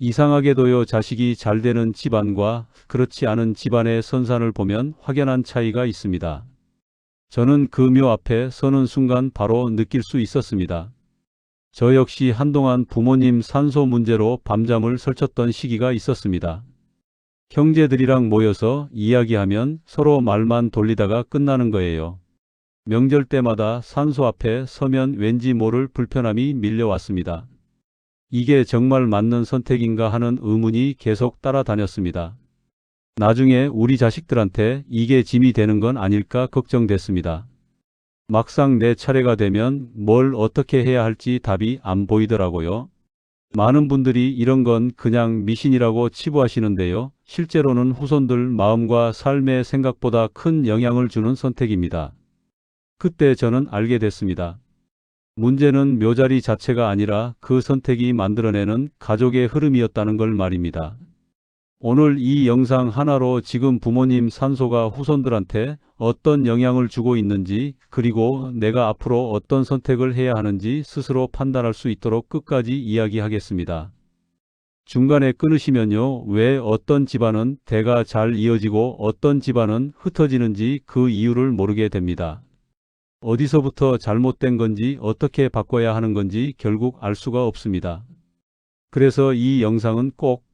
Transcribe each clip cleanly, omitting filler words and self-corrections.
이상하게도요, 자식이 잘 되는 집안과 그렇지 않은 집안의 선산을 보면 확연한 차이가 있습니다. 저는 그 묘 앞에 서는 순간 바로 느낄 수 있었습니다. 저 역시 한동안 부모님 산소 문제로 밤잠을 설쳤던 시기가 있었습니다. 형제들이랑 모여서 이야기하면 서로 말만 돌리다가 끝나는 거예요. 명절 때마다 산소 앞에 서면 왠지 모를 불편함이 밀려왔습니다. 이게 정말 맞는 선택인가 하는 의문이 계속 따라다녔습니다. 나중에 우리 자식들한테 이게 짐이 되는 건 아닐까 걱정됐습니다. 막상 내 차례가 되면 뭘 어떻게 해야 할지 답이 안 보이더라고요. 많은 분들이 이런 건 그냥 미신이라고 치부하시는데요. 실제로는 후손들 마음과 삶에 생각보다 큰 영향을 주는 선택입니다. 그때 저는 알게 됐습니다. 문제는 묘자리 자체가 아니라 그 선택이 만들어내는 가족의 흐름이었다는 걸 말입니다. 오늘 이 영상 하나로 지금 부모님 산소가 후손들한테 어떤 영향을 주고 있는지, 그리고 내가 앞으로 어떤 선택을 해야 하는지 스스로 판단할 수 있도록 끝까지 이야기하겠습니다. 중간에 끊으시면요, 왜 어떤 집안은 대가 잘 이어지고 어떤 집안은 흩어지는지 그 이유를 모르게 됩니다. 어디서부터 잘못된 건지 어떻게 바꿔야 하는 건지 결국 알 수가 없습니다. 그래서 이 영상은 꼭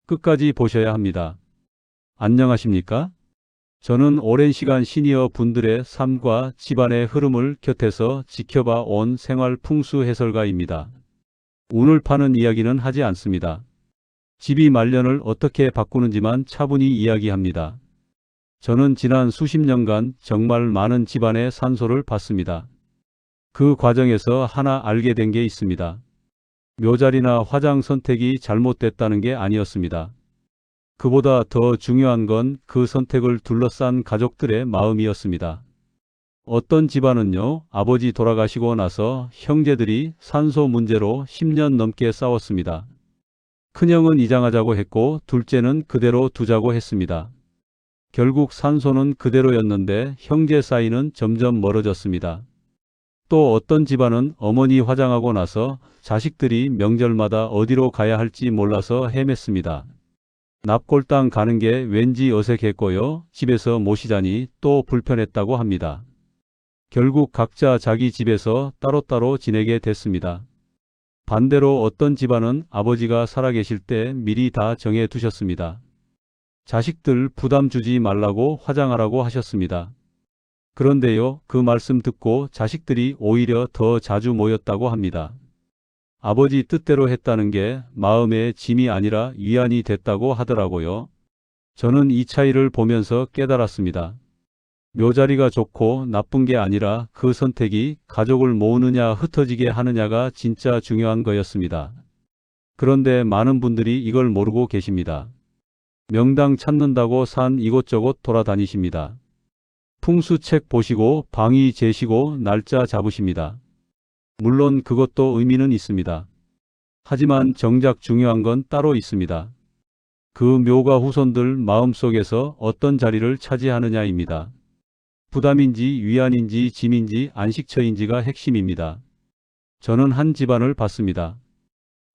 끝까지 보셔야 합니다. 안녕하십니까? 저는 오랜 시간 시니어 분들의 삶과 집안의 흐름을 곁에서 지켜봐 온 생활 풍수 해설가입니다. 운을 파는 이야기는 하지 않습니다. 집이 말년을 어떻게 바꾸는지만 차분히 이야기합니다. 저는 지난 수십 년간 정말 많은 집안의 산소를 봤습니다. 그 과정에서 하나 알게 된 게 있습니다. 묘자리나 화장 선택이 잘못됐다는 게 아니었습니다. 그보다 더 중요한 건 그 선택을 둘러싼 가족들의 마음이었습니다. 어떤 집안은요, 아버지 돌아가시고 나서 형제들이 산소 문제로 10년 넘게 싸웠습니다. 큰형은 이장하자고 했고 둘째는 그대로 두자고 했습니다. 결국 산소는 그대로였는데 형제 사이는 점점 멀어졌습니다. 또 어떤 집안은 어머니 화장하고 나서 자식들이 명절마다 어디로 가야 할지 몰라서 헤맸습니다. 납골당 가는 게 왠지 어색했고요. 집에서 모시자니 또 불편했다고 합니다. 결국 각자 자기 집에서 따로따로 지내게 됐습니다. 반대로 어떤 집안은 아버지가 살아계실 때 미리 다 정해 두셨습니다. 자식들 부담 주지 말라고 화장하라고 하셨습니다. 그런데요, 그 말씀 듣고 자식들이 오히려 더 자주 모였다고 합니다. 아버지 뜻대로 했다는 게 마음의 짐이 아니라 위안이 됐다고 하더라고요. 저는 이 차이를 보면서 깨달았습니다. 묘자리가 좋고 나쁜 게 아니라 그 선택이 가족을 모으느냐 흩어지게 하느냐가 진짜 중요한 거였습니다. 그런데 많은 분들이 이걸 모르고 계십니다. 명당 찾는다고 산 이곳저곳 돌아다니십니다. 풍수책 보시고 방위 재시고 날짜 잡으십니다. 물론 그것도 의미는 있습니다. 하지만 정작 중요한 건 따로 있습니다. 그 묘가 후손들 마음속에서 어떤 자리를 차지하느냐입니다. 부담인지 위안인지 짐인지 안식처인지가 핵심입니다. 저는 한 집안을 봤습니다.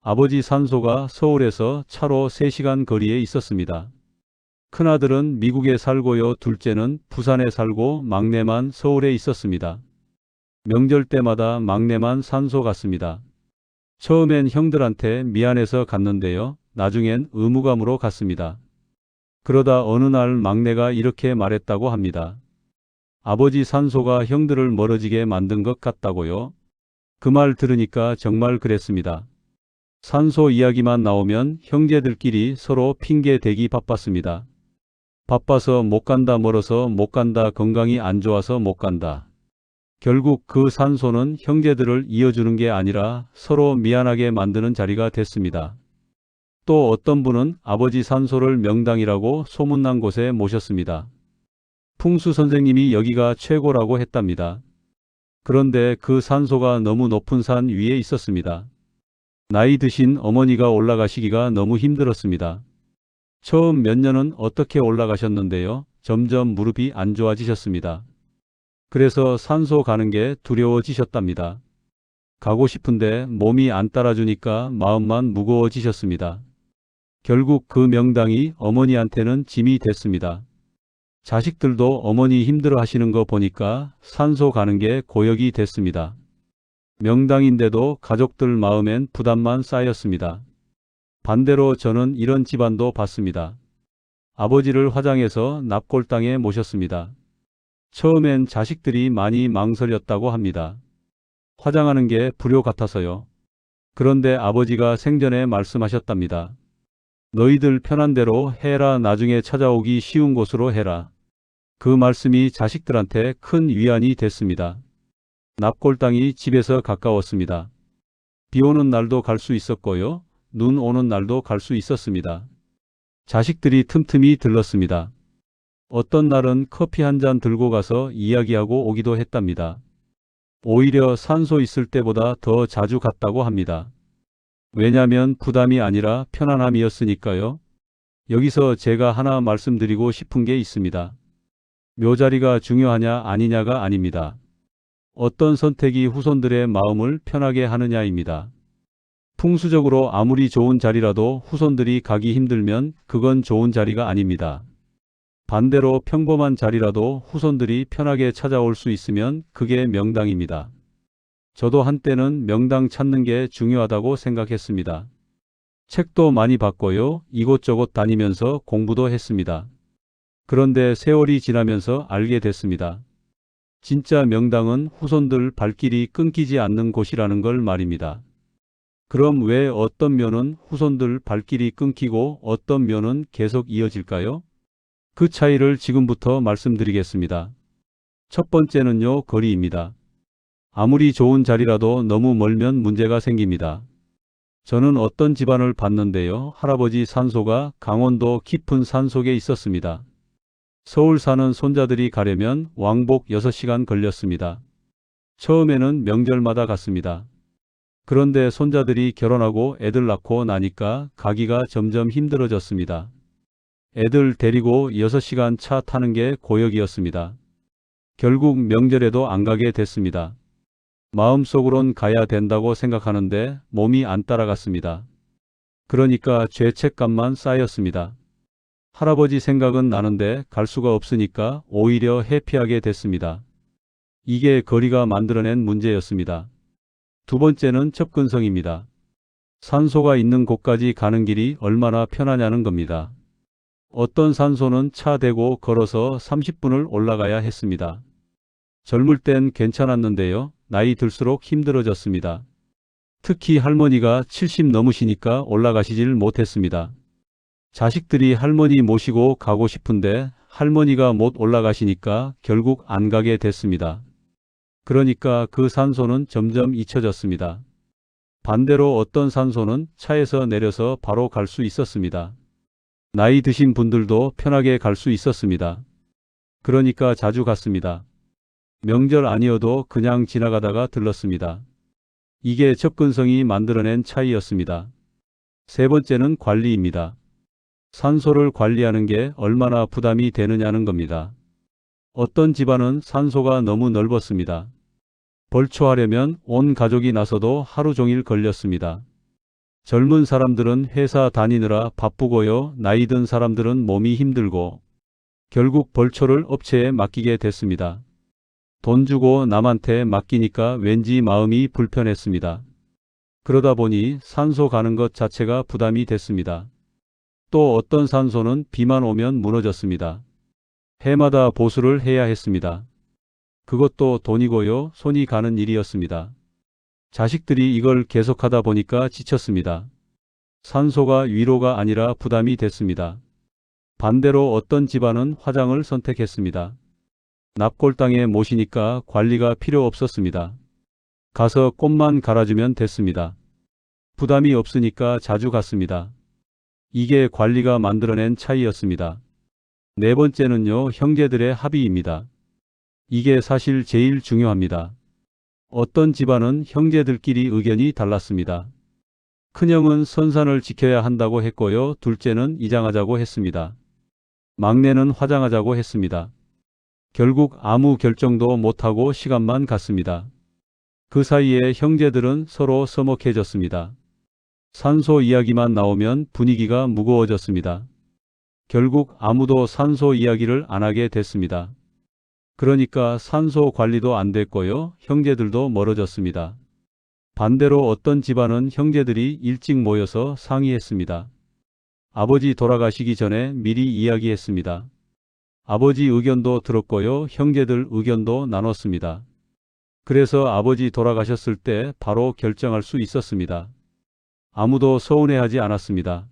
아버지 산소가 서울에서 차로 3시간 거리에 있었습니다. 큰아들은 미국에 살고요. 둘째는 부산에 살고 막내만 서울에 있었습니다. 명절 때마다 막내만 산소 갔습니다. 처음엔 형들한테 미안해서 갔는데요. 나중엔 의무감으로 갔습니다. 그러다 어느 날 막내가 이렇게 말했다고 합니다. 아버지 산소가 형들을 멀어지게 만든 것 같다고요. 그 말 들으니까 정말 그랬습니다. 산소 이야기만 나오면 형제들끼리 서로 핑계 대기 바빴습니다. 바빠서 못 간다, 멀어서 못 간다, 건강이 안 좋아서 못 간다. 결국 그 산소는 형제들을 이어주는 게 아니라 서로 미안하게 만드는 자리가 됐습니다. 또 어떤 분은 아버지 산소를 명당이라고 소문난 곳에 모셨습니다. 풍수 선생님이 여기가 최고라고 했답니다. 그런데 그 산소가 너무 높은 산 위에 있었습니다. 나이 드신 어머니가 올라가시기가 너무 힘들었습니다. 처음 몇 년은 어떻게 올라가셨는데요. 점점 무릎이 안 좋아지셨습니다. 그래서 산소 가는 게 두려워지셨답니다. 가고 싶은데 몸이 안 따라주니까 마음만 무거워지셨습니다. 결국 그 명당이 어머니한테는 짐이 됐습니다. 자식들도 어머니 힘들어 하시는 거 보니까 산소 가는 게 고역이 됐습니다. 명당인데도 가족들 마음엔 부담만 쌓였습니다. 반대로 저는 이런 집안도 봤습니다. 아버지를 화장해서 납골당에 모셨습니다. 처음엔 자식들이 많이 망설였다고 합니다. 화장하는 게 불효 같아서요. 그런데 아버지가 생전에 말씀하셨답니다. 너희들 편한 대로 해라. 나중에 찾아오기 쉬운 곳으로 해라. 그 말씀이 자식들한테 큰 위안이 됐습니다. 납골당이 집에서 가까웠습니다. 비 오는 날도 갈 수 있었고요. 눈 오는 날도 갈 수 있었습니다. 자식들이 틈틈이 들렀습니다. 어떤 날은 커피 한 잔 들고 가서 이야기하고 오기도 했답니다. 오히려 산소 있을 때보다 더 자주 갔다고 합니다. 왜냐면 부담이 아니라 편안함이었으니까요. 여기서 제가 하나 말씀드리고 싶은 게 있습니다. 묘자리가 중요하냐 아니냐가 아닙니다. 어떤 선택이 후손들의 마음을 편하게 하느냐입니다. 풍수적으로 아무리 좋은 자리라도 후손들이 가기 힘들면 그건 좋은 자리가 아닙니다. 반대로 평범한 자리라도 후손들이 편하게 찾아올 수 있으면 그게 명당입니다. 저도 한때는 명당 찾는 게 중요하다고 생각했습니다. 책도 많이 봤고요. 이곳저곳 다니면서 공부도 했습니다. 그런데 세월이 지나면서 알게 됐습니다. 진짜 명당은 후손들 발길이 끊기지 않는 곳이라는 걸 말입니다. 그럼 왜 어떤 묘는 후손들 발길이 끊기고 어떤 묘는 계속 이어질까요? 그 차이를 지금부터 말씀드리겠습니다. 첫 번째는요, 거리입니다. 아무리 좋은 자리라도 너무 멀면 문제가 생깁니다. 저는 어떤 집안을 봤는데요. 할아버지 산소가 강원도 깊은 산속에 있었습니다. 서울 사는 손자들이 가려면 왕복 6시간 걸렸습니다. 처음에는 명절마다 갔습니다. 그런데 손자들이 결혼하고 애들 낳고 나니까 가기가 점점 힘들어졌습니다. 애들 데리고 6시간 차 타는 게 고역이었습니다. 결국 명절에도 안 가게 됐습니다. 마음속으론 가야 된다고 생각하는데 몸이 안 따라갔습니다. 그러니까 죄책감만 쌓였습니다. 할아버지 생각은 나는데 갈 수가 없으니까 오히려 회피하게 됐습니다. 이게 거리가 만들어낸 문제였습니다. 두 번째는 접근성입니다. 산소가 있는 곳까지 가는 길이 얼마나 편하냐는 겁니다. 어떤 산소는 차 대고 걸어서 30분을 올라가야 했습니다. 젊을 땐 괜찮았는데요. 나이 들수록 힘들어졌습니다. 특히 할머니가 70 넘으시니까 올라가시질 못했습니다. 자식들이 할머니 모시고 가고 싶은데 할머니가 못 올라가시니까 결국 안 가게 됐습니다. 그러니까 그 산소는 점점 잊혀졌습니다. 반대로 어떤 산소는 차에서 내려서 바로 갈 수 있었습니다. 나이 드신 분들도 편하게 갈 수 있었습니다. 그러니까 자주 갔습니다. 명절 아니어도 그냥 지나가다가 들렀습니다. 이게 접근성이 만들어낸 차이였습니다. 세 번째는 관리입니다. 산소를 관리하는 게 얼마나 부담이 되느냐는 겁니다. 어떤 집안은 산소가 너무 넓었습니다. 벌초하려면 온 가족이 나서도 하루 종일 걸렸습니다. 젊은 사람들은 회사 다니느라 바쁘고요. 나이 든 사람들은 몸이 힘들고 결국 벌초를 업체에 맡기게 됐습니다. 돈 주고 남한테 맡기니까 왠지 마음이 불편했습니다. 그러다 보니 산소 가는 것 자체가 부담이 됐습니다. 또 어떤 산소는 비만 오면 무너졌습니다. 해마다 보수를 해야 했습니다. 그것도 돈이고요. 손이 가는 일이었습니다. 자식들이 이걸 계속하다 보니까 지쳤습니다. 산소가 위로가 아니라 부담이 됐습니다. 반대로 어떤 집안은 화장을 선택했습니다. 납골당에 모시니까 관리가 필요 없었습니다. 가서 꽃만 갈아주면 됐습니다. 부담이 없으니까 자주 갔습니다. 이게 관리가 만들어낸 차이였습니다. 네 번째는요, 형제들의 합의입니다. 이게 사실 제일 중요합니다. 어떤 집안은 형제들끼리 의견이 달랐습니다. 큰형은 선산을 지켜야 한다고 했고요. 둘째는 이장하자고 했습니다. 막내는 화장하자고 했습니다. 결국 아무 결정도 못하고 시간만 갔습니다. 그 사이에 형제들은 서로 서먹해졌습니다. 산소 이야기만 나오면 분위기가 무거워졌습니다. 결국 아무도 산소 이야기를 안 하게 됐습니다. 그러니까 산소 관리도 안 됐고요. 형제들도 멀어졌습니다. 반대로 어떤 집안은 형제들이 일찍 모여서 상의했습니다. 아버지 돌아가시기 전에 미리 이야기했습니다. 아버지 의견도 들었고요. 형제들 의견도 나눴습니다. 그래서 아버지 돌아가셨을 때 바로 결정할 수 있었습니다. 아무도 서운해하지 않았습니다.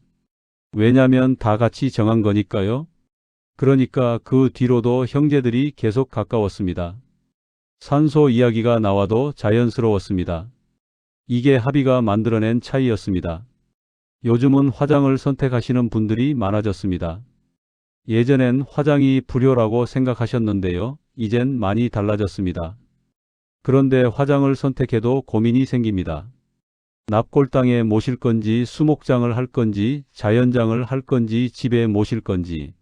왜냐면 다 같이 정한 거니까요. 그러니까 그 뒤로도 형제들이 계속 가까웠습니다. 산소 이야기가 나와도 자연스러웠습니다. 이게 합의가 만들어낸 차이였습니다. 요즘은 화장을 선택하시는 분들이 많아졌습니다. 예전엔 화장이 불효라고 생각하셨는데요. 이젠 많이 달라졌습니다. 그런데 화장을 선택해도 고민이 생깁니다. 납골당에 모실 건지, 수목장을 할 건지, 자연장을 할 건지, 집에 모실 건지.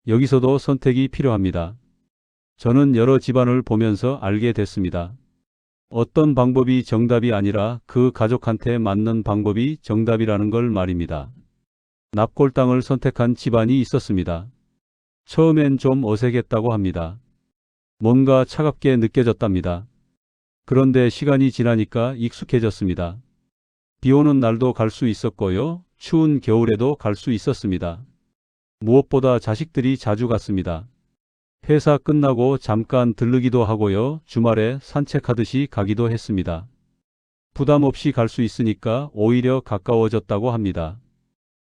여기서도 선택이 필요합니다. 저는 여러 집안을 보면서 알게 됐습니다. 어떤 방법이 정답이 아니라 그 가족한테 맞는 방법이 정답이라는 걸 말입니다. 납골당을 선택한 집안이 있었습니다. 처음엔 좀 어색했다고 합니다. 뭔가 차갑게 느껴졌답니다. 그런데 시간이 지나니까 익숙해졌습니다. 비 오는 날도 갈 수 있었고요. 추운 겨울에도 갈 수 있었습니다. 무엇보다 자식들이 자주 갔습니다. 회사 끝나고 잠깐 들르기도 하고요. 주말에 산책하듯이 가기도 했습니다. 부담 없이 갈 수 있으니까 오히려 가까워졌다고 합니다.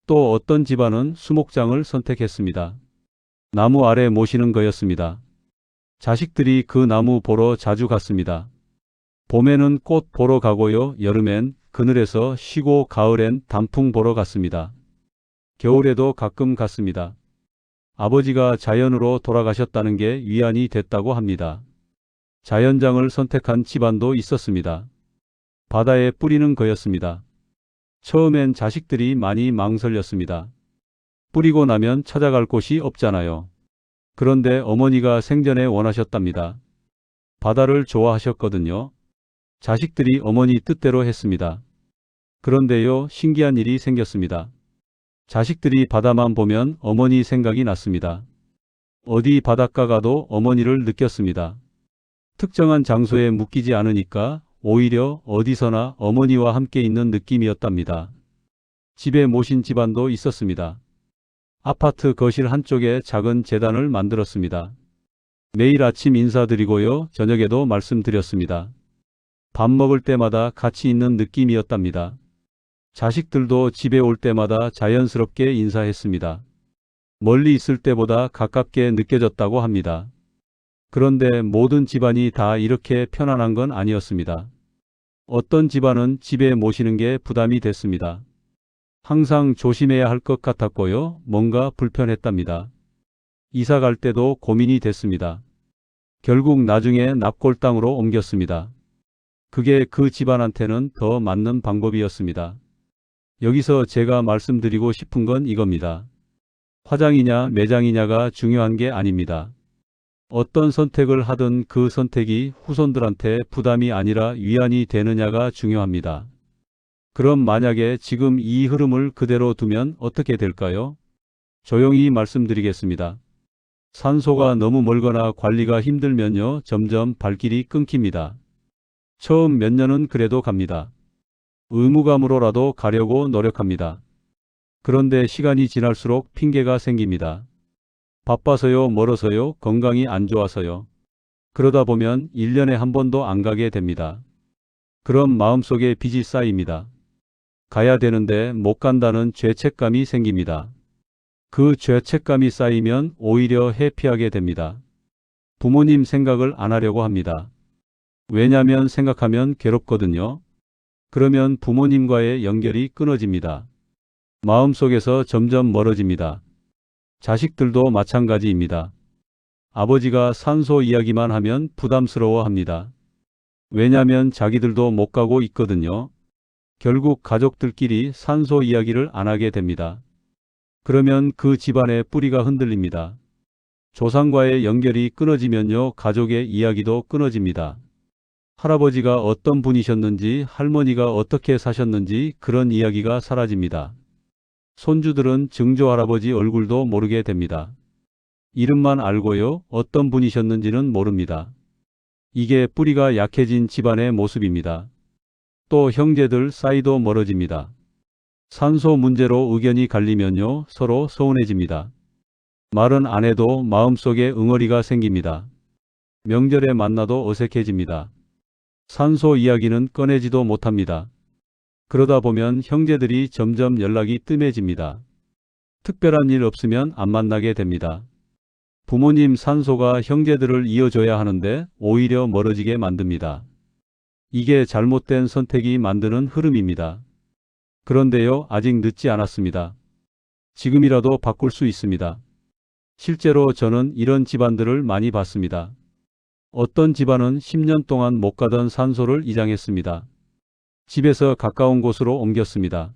또 어떤 집안은 수목장을 선택했습니다. 나무 아래 모시는 거였습니다. 자식들이 그 나무 보러 자주 갔습니다. 봄에는 꽃 보러 가고요. 여름엔 그늘에서 쉬고 가을엔 단풍 보러 갔습니다. 겨울에도 가끔 갔습니다. 아버지가 자연으로 돌아가셨다는 게 위안이 됐다고 합니다. 자연장을 선택한 집안도 있었습니다. 바다에 뿌리는 거였습니다. 처음엔 자식들이 많이 망설였습니다. 뿌리고 나면 찾아갈 곳이 없잖아요. 그런데 어머니가 생전에 원하셨답니다. 바다를 좋아하셨거든요. 자식들이 어머니 뜻대로 했습니다. 그런데요, 신기한 일이 생겼습니다. 자식들이 바다만 보면 어머니 생각이 났습니다. 어디 바닷가 가도 어머니를 느꼈습니다. 특정한 장소에 묶이지 않으니까 오히려 어디서나 어머니와 함께 있는 느낌이었답니다. 집에 모신 집안도 있었습니다. 아파트 거실 한쪽에 작은 제단을 만들었습니다. 매일 아침 인사드리고요. 저녁에도 말씀드렸습니다. 밥 먹을 때마다 같이 있는 느낌이었답니다. 자식들도 집에 올 때마다 자연스럽게 인사했습니다. 멀리 있을 때보다 가깝게 느껴졌다고 합니다. 그런데 모든 집안이 다 이렇게 편안한 건 아니었습니다. 어떤 집안은 집에 모시는 게 부담이 됐습니다. 항상 조심해야 할 것 같았고요. 뭔가 불편했답니다. 이사 갈 때도 고민이 됐습니다. 결국 나중에 납골당으로 옮겼습니다. 그게 그 집안한테는 더 맞는 방법이었습니다. 여기서 제가 말씀드리고 싶은 건 이겁니다. 화장이냐 매장이냐가 중요한 게 아닙니다. 어떤 선택을 하든 그 선택이 후손들한테 부담이 아니라 위안이 되느냐가 중요합니다. 그럼 만약에 지금 이 흐름을 그대로 두면 어떻게 될까요? 조용히 말씀드리겠습니다. 산소가 너무 멀거나 관리가 힘들면요, 점점 발길이 끊깁니다. 처음 몇 년은 그래도 갑니다. 의무감으로라도 가려고 노력합니다. 그런데 시간이 지날수록 핑계가 생깁니다. 바빠서요, 멀어서요, 건강이 안 좋아서요. 그러다 보면 1년에 한 번도 안 가게 됩니다. 그럼 마음속에 빚이 쌓입니다. 가야 되는데 못 간다는 죄책감이 생깁니다. 그 죄책감이 쌓이면 오히려 회피하게 됩니다. 부모님 생각을 안 하려고 합니다. 왜냐면 생각하면 괴롭거든요. 그러면 부모님과의 연결이 끊어집니다. 마음속에서 점점 멀어집니다. 자식들도 마찬가지입니다. 아버지가 산소 이야기만 하면 부담스러워합니다. 왜냐면 자기들도 못 가고 있거든요. 결국 가족들끼리 산소 이야기를 안 하게 됩니다. 그러면 그 집안의 뿌리가 흔들립니다. 조상과의 연결이 끊어지면요, 가족의 이야기도 끊어집니다. 할아버지가 어떤 분이셨는지, 할머니가 어떻게 사셨는지 그런 이야기가 사라집니다. 손주들은 증조 할아버지 얼굴도 모르게 됩니다. 이름만 알고요. 어떤 분이셨는지는 모릅니다. 이게 뿌리가 약해진 집안의 모습입니다. 또 형제들 사이도 멀어집니다. 산소 문제로 의견이 갈리면요. 서로 서운해집니다. 말은 안 해도 마음속에 응어리가 생깁니다. 명절에 만나도 어색해집니다. 산소 이야기는 꺼내지도 못합니다. 그러다 보면 형제들이 점점 연락이 뜸해집니다. 특별한 일 없으면 안 만나게 됩니다. 부모님 산소가 형제들을 이어줘야 하는데 오히려 멀어지게 만듭니다. 이게 잘못된 선택이 만드는 흐름입니다. 그런데요, 아직 늦지 않았습니다. 지금이라도 바꿀 수 있습니다. 실제로 저는 이런 집안들을 많이 봤습니다. 어떤 집안은 10년 동안 못 가던 산소를 이장했습니다. 집에서 가까운 곳으로 옮겼습니다.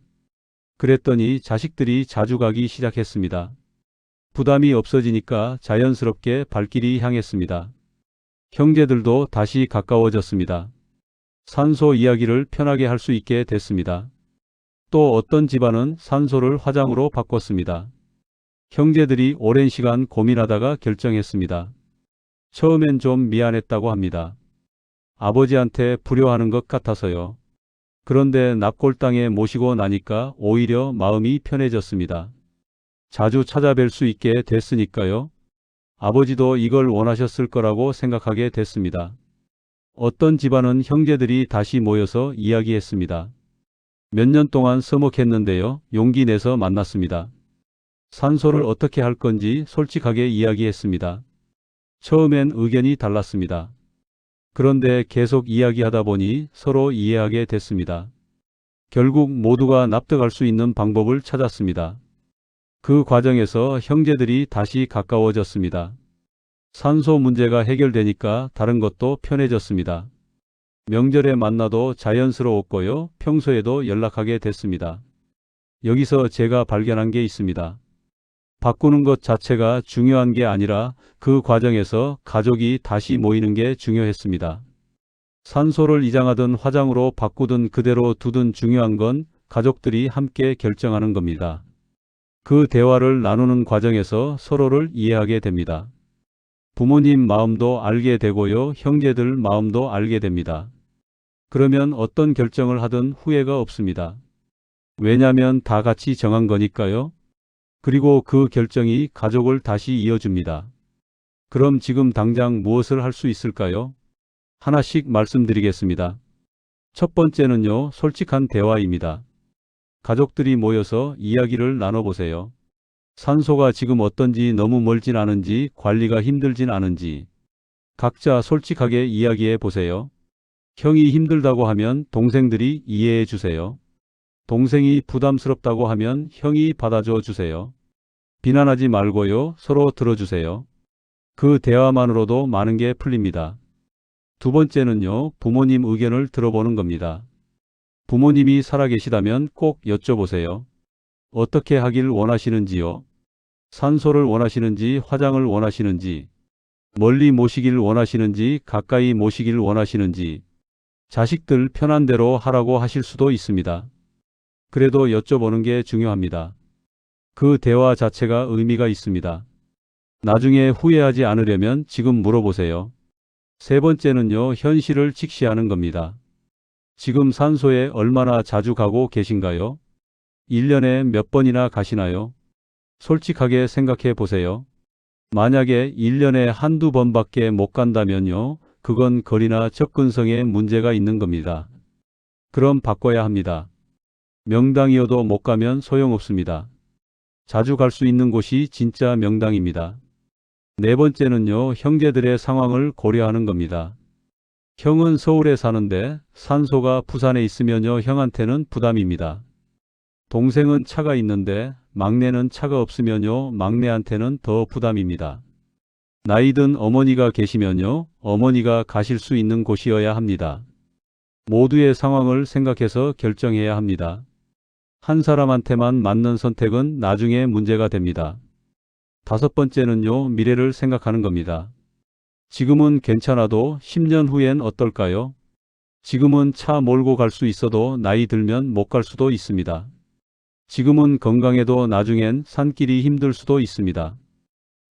그랬더니 자식들이 자주 가기 시작했습니다. 부담이 없어지니까 자연스럽게 발길이 향했습니다. 형제들도 다시 가까워졌습니다. 산소 이야기를 편하게 할 수 있게 됐습니다. 또 어떤 집안은 산소를 화장으로 바꿨습니다. 형제들이 오랜 시간 고민하다가 결정했습니다. 처음엔 좀 미안했다고 합니다. 아버지한테 불효하는 것 같아서요. 그런데 납골당에 모시고 나니까 오히려 마음이 편해졌습니다. 자주 찾아뵐 수 있게 됐으니까요. 아버지도 이걸 원하셨을 거라고 생각하게 됐습니다. 어떤 집안은 형제들이 다시 모여서 이야기했습니다. 몇 년 동안 서먹했는데요. 용기 내서 만났습니다. 산소를 어떻게 할 건지 솔직하게 이야기했습니다. 처음엔 의견이 달랐습니다. 그런데 계속 이야기하다 보니 서로 이해하게 됐습니다. 결국 모두가 납득할 수 있는 방법을 찾았습니다. 그 과정에서 형제들이 다시 가까워졌습니다. 산소 문제가 해결되니까 다른 것도 편해졌습니다. 명절에 만나도 자연스러웠고요. 평소에도 연락하게 됐습니다. 여기서 제가 발견한 게 있습니다. 바꾸는 것 자체가 중요한 게 아니라 그 과정에서 가족이 다시 모이는 게 중요했습니다. 산소를 이장하든 화장으로 바꾸든 그대로 두든 중요한 건 가족들이 함께 결정하는 겁니다. 그 대화를 나누는 과정에서 서로를 이해하게 됩니다. 부모님 마음도 알게 되고요. 형제들 마음도 알게 됩니다. 그러면 어떤 결정을 하든 후회가 없습니다. 왜냐면 다 같이 정한 거니까요. 그리고 그 결정이 가족을 다시 이어줍니다. 그럼 지금 당장 무엇을 할 수 있을까요? 하나씩 말씀드리겠습니다. 첫 번째는요, 솔직한 대화입니다. 가족들이 모여서 이야기를 나눠보세요. 산소가 지금 어떤지, 너무 멀진 않은지, 관리가 힘들진 않은지 각자 솔직하게 이야기해 보세요. 형이 힘들다고 하면 동생들이 이해해 주세요. 동생이 부담스럽다고 하면 형이 받아줘 주세요. 비난하지 말고요. 서로 들어주세요. 그 대화만으로도 많은 게 풀립니다. 두 번째는요. 부모님 의견을 들어보는 겁니다. 부모님이 살아계시다면 꼭 여쭤보세요. 어떻게 하길 원하시는지요? 산소를 원하시는지, 화장을 원하시는지, 멀리 모시길 원하시는지, 가까이 모시길 원하시는지, 자식들 편한 대로 하라고 하실 수도 있습니다. 그래도 여쭤보는 게 중요합니다. 그 대화 자체가 의미가 있습니다. 나중에 후회하지 않으려면 지금 물어보세요. 세 번째는요, 현실을 직시하는 겁니다. 지금 산소에 얼마나 자주 가고 계신가요? 1년에 몇 번이나 가시나요? 솔직하게 생각해 보세요. 만약에 1년에 한두 번밖에 못 간다면요, 그건 거리나 접근성에 문제가 있는 겁니다. 그럼 바꿔야 합니다. 명당이어도 못 가면 소용없습니다. 자주 갈 수 있는 곳이 진짜 명당입니다. 네 번째는요, 형제들의 상황을 고려하는 겁니다. 형은 서울에 사는데 산소가 부산에 있으면요, 형한테는 부담입니다. 동생은 차가 있는데 막내는 차가 없으면요, 막내한테는 더 부담입니다. 나이든 어머니가 계시면요, 어머니가 가실 수 있는 곳이어야 합니다. 모두의 상황을 생각해서 결정해야 합니다. 한 사람한테만 맞는 선택은 나중에 문제가 됩니다. 다섯 번째는요, 미래를 생각하는 겁니다. 지금은 괜찮아도 10년 후엔 어떨까요? 지금은 차 몰고 갈 수 있어도 나이 들면 못 갈 수도 있습니다. 지금은 건강해도 나중엔 산길이 힘들 수도 있습니다.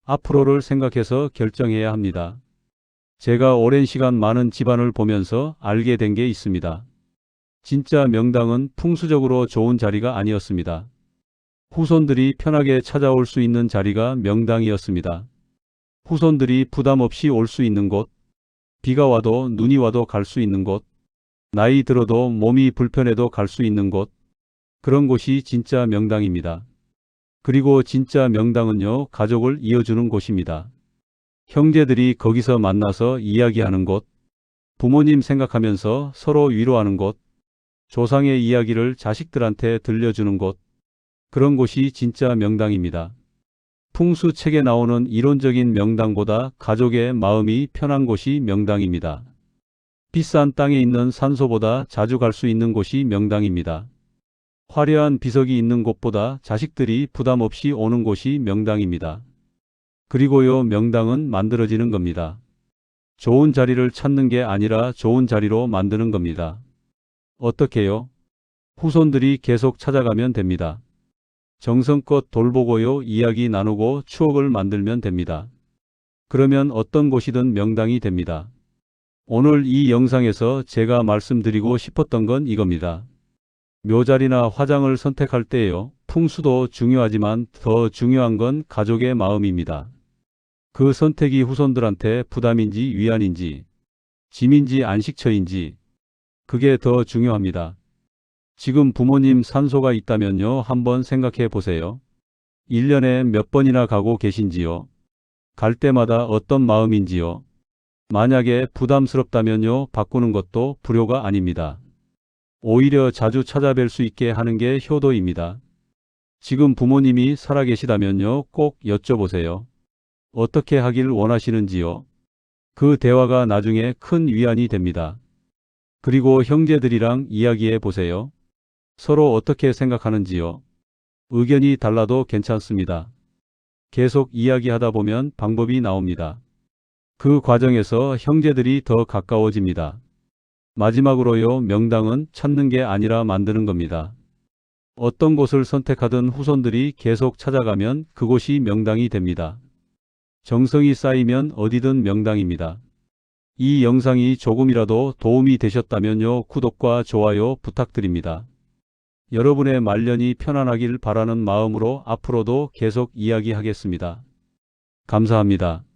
앞으로를 생각해서 결정해야 합니다. 제가 오랜 시간 많은 집안을 보면서 알게 된 게 있습니다. 진짜 명당은 풍수적으로 좋은 자리가 아니었습니다. 후손들이 편하게 찾아올 수 있는 자리가 명당이었습니다. 후손들이 부담 없이 올 수 있는 곳, 비가 와도 눈이 와도 갈 수 있는 곳, 나이 들어도 몸이 불편해도 갈 수 있는 곳, 그런 곳이 진짜 명당입니다. 그리고 진짜 명당은요, 가족을 이어주는 곳입니다. 형제들이 거기서 만나서 이야기하는 곳, 부모님 생각하면서 서로 위로하는 곳, 조상의 이야기를 자식들한테 들려주는 곳, 그런 곳이 진짜 명당입니다. 풍수책에 나오는 이론적인 명당보다 가족의 마음이 편한 곳이 명당입니다. 비싼 땅에 있는 산소보다 자주 갈 수 있는 곳이 명당입니다. 화려한 비석이 있는 곳보다 자식들이 부담 없이 오는 곳이 명당입니다. 그리고요, 명당은 만들어지는 겁니다. 좋은 자리를 찾는 게 아니라 좋은 자리로 만드는 겁니다. 어떻게요? 후손들이 계속 찾아가면 됩니다. 정성껏 돌보고요, 이야기 나누고 추억을 만들면 됩니다. 그러면 어떤 곳이든 명당이 됩니다. 오늘 이 영상에서 제가 말씀드리고 싶었던 건 이겁니다. 묘자리나 화장을 선택할 때요, 풍수도 중요하지만 더 중요한 건 가족의 마음입니다. 그 선택이 후손들한테 부담인지 위안인지, 짐인지 안식처인지, 그게 더 중요합니다. 지금 부모님 산소가 있다면요, 한번 생각해 보세요. 1년에 몇 번이나 가고 계신지요? 갈 때마다 어떤 마음인지요? 만약에 부담스럽다면요, 바꾸는 것도 불효가 아닙니다. 오히려 자주 찾아뵐 수 있게 하는 게 효도입니다. 지금 부모님이 살아계시다면요, 꼭 여쭤보세요. 어떻게 하길 원하시는지요? 그 대화가 나중에 큰 위안이 됩니다. 그리고 형제들이랑 이야기해 보세요. 서로 어떻게 생각하는지요? 의견이 달라도 괜찮습니다. 계속 이야기하다 보면 방법이 나옵니다. 그 과정에서 형제들이 더 가까워집니다. 마지막으로요, 명당은 찾는 게 아니라 만드는 겁니다. 어떤 곳을 선택하든 후손들이 계속 찾아가면 그곳이 명당이 됩니다. 정성이 쌓이면 어디든 명당입니다. 이 영상이 조금이라도 도움이 되셨다면요, 구독과 좋아요 부탁드립니다. 여러분의 말년이 편안하길 바라는 마음으로 앞으로도 계속 이야기하겠습니다. 감사합니다.